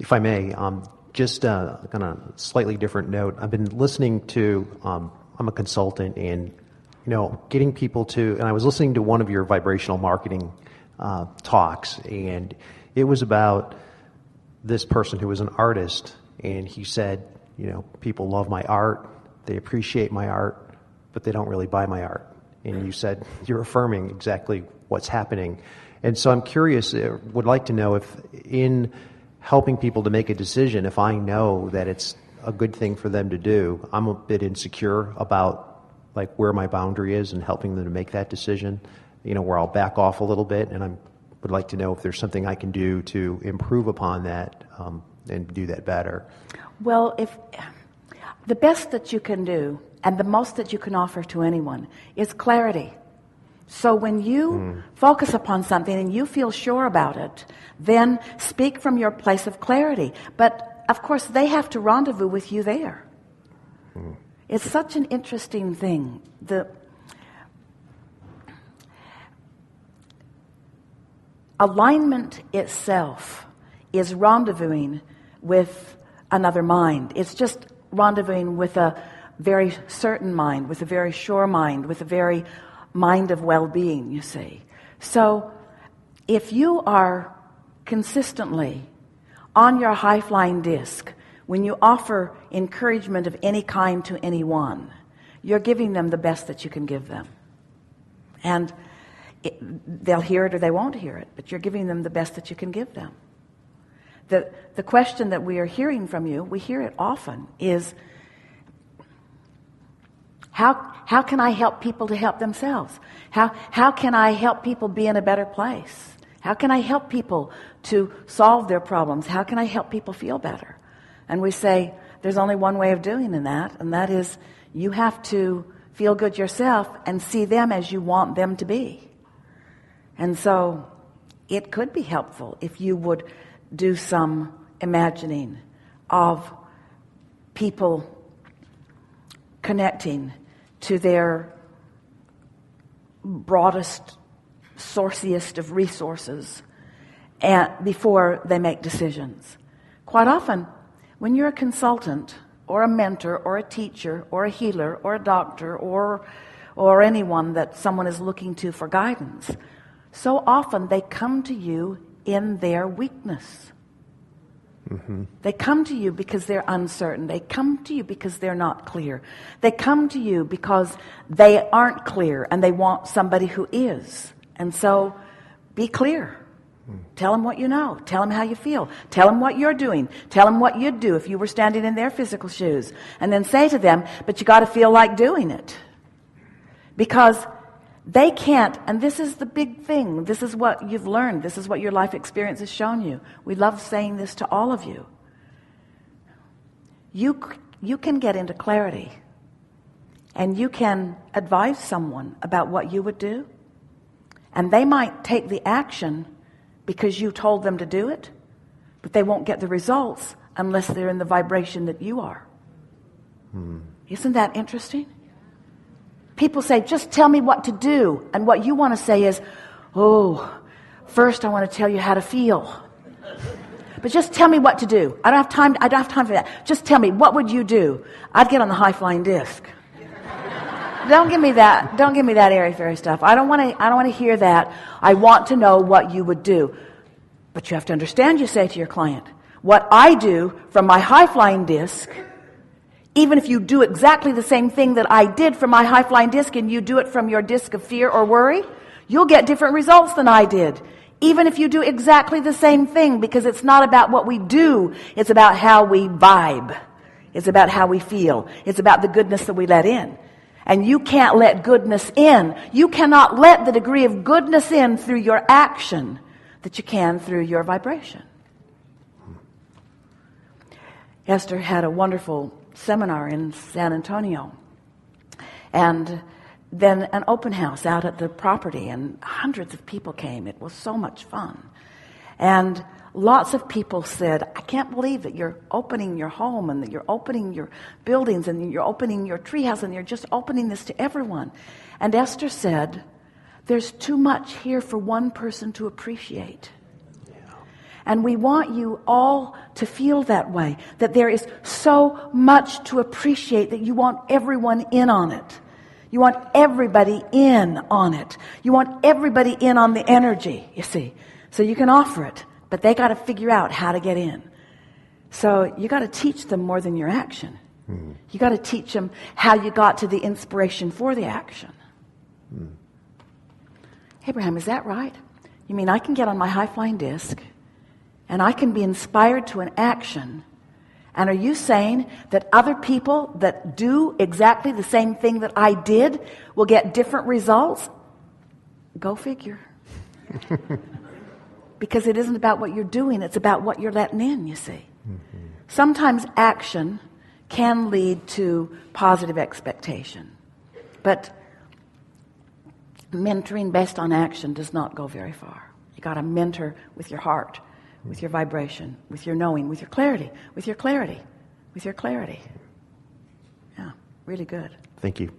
If I may, just on a slightly different note, I've been listening to, I'm a consultant, and getting people to, and I was listening to one of your vibrational marketing talks, and it was about this person who was an artist, and he said, people love my art, they appreciate my art, but they don't really buy my art. And you said you're affirming exactly what's happening. And so I'm curious, would like to know if in helping people to make a decision, if I know that it's a good thing for them to do, I'm a bit insecure about like where my boundary is and helping them to make that decision, where I'll back off a little bit, and I would like to know if there's something I can do to improve upon that and do that better. Well, if the best that you can do and the most that you can offer to anyone is clarity. So when you focus upon something and you feel sure about it, then speak from your place of clarity. But of course, they have to rendezvous with you there. It's such an interesting thing. The alignment itself is rendezvousing with another mind. It's just rendezvousing with a very certain mind, with a very sure mind, with a very mind of well-being, you see. So if you are consistently on your high-flying disc, when you offer encouragement of any kind to anyone, you're giving them the best that you can give them. And they'll hear it or they won't hear it, but you're giving them the best that you can give them. The question that we are hearing from you, we hear it often, is how can I help people to help themselves? How can I help people be in a better place? How can I help people to solve their problems? How can I help people feel better? And we say, there's only one way of doing that, and that is you have to feel good yourself and see them as you want them to be. And so it could be helpful if you would do some imagining of people connecting to their broadest, sourciest of resources and before they make decisions. Quite often, when you're a consultant or a mentor or a teacher or a healer or a doctor or anyone that someone is looking to for guidance, so often they come to you in their weakness. They come to you because they're uncertain. They come to you because they're not clear. They come to you because they aren't clear and they want somebody who is. And so be clear. Tell them what you know. Tell them how you feel. Tell them what you're doing. Tell them what you'd do if you were standing in their physical shoes. And then say to them, but you got to feel like doing it. Because they can't, and this is the big thing. This is what you've learned. This is what your life experience has shown you. We love saying this to all of you. You can get into clarity, and you can advise someone about what you would do, and they might take the action because you told them to do it, but they won't get the results unless they're in the vibration that you are. Isn't that interesting? People say, just tell me what to do. And what you want to say is, first I want to tell you how to feel. But just tell me what to do. I don't have time for that. Just tell me, what would you do? I'd get on the high-flying disc. Don't give me that airy-fairy stuff. I don't want to hear that. I want to know what you would do. But you have to understand, you say to your client, what I do from my high-flying disc, even if you do exactly the same thing that I did from my high-flying disc and you do it from your disc of fear or worry, you'll get different results than I did. Even if you do exactly the same thing, because it's not about what we do, it's about how we vibe. It's about how we feel. It's about the goodness that we let in. And you can't let goodness in. You cannot let the degree of goodness in through your action that you can through your vibration. Esther had a wonderful seminar in San Antonio, and then an open house out at the property, and hundreds of people came. It was so much fun. And lots of people said, I can't believe that you're opening your home and that you're opening your buildings and you're opening your treehouse and you're just opening this to everyone. And Esther said, there's too much here for one person to appreciate. And we want you all to feel that way, that there is so much to appreciate that you want everyone in on it. You want everybody in on it. You want everybody in on the energy, you see. So you can offer it, but they got to figure out how to get in. So you got to teach them more than your action. You got to teach them how you got to the inspiration for the action. Abraham, is that right? You mean I can get on my high-flying disc and I can be inspired to an action, and are you saying that other people that do exactly the same thing that I did will get different results? Go figure. Because it isn't about what you're doing, it's about what you're letting in, you see. Sometimes action can lead to positive expectation, but mentoring based on action does not go very far. You got to mentor with your heart, with your vibration, with your knowing, with your clarity, with your clarity, with your clarity. Yeah, really good. Thank you.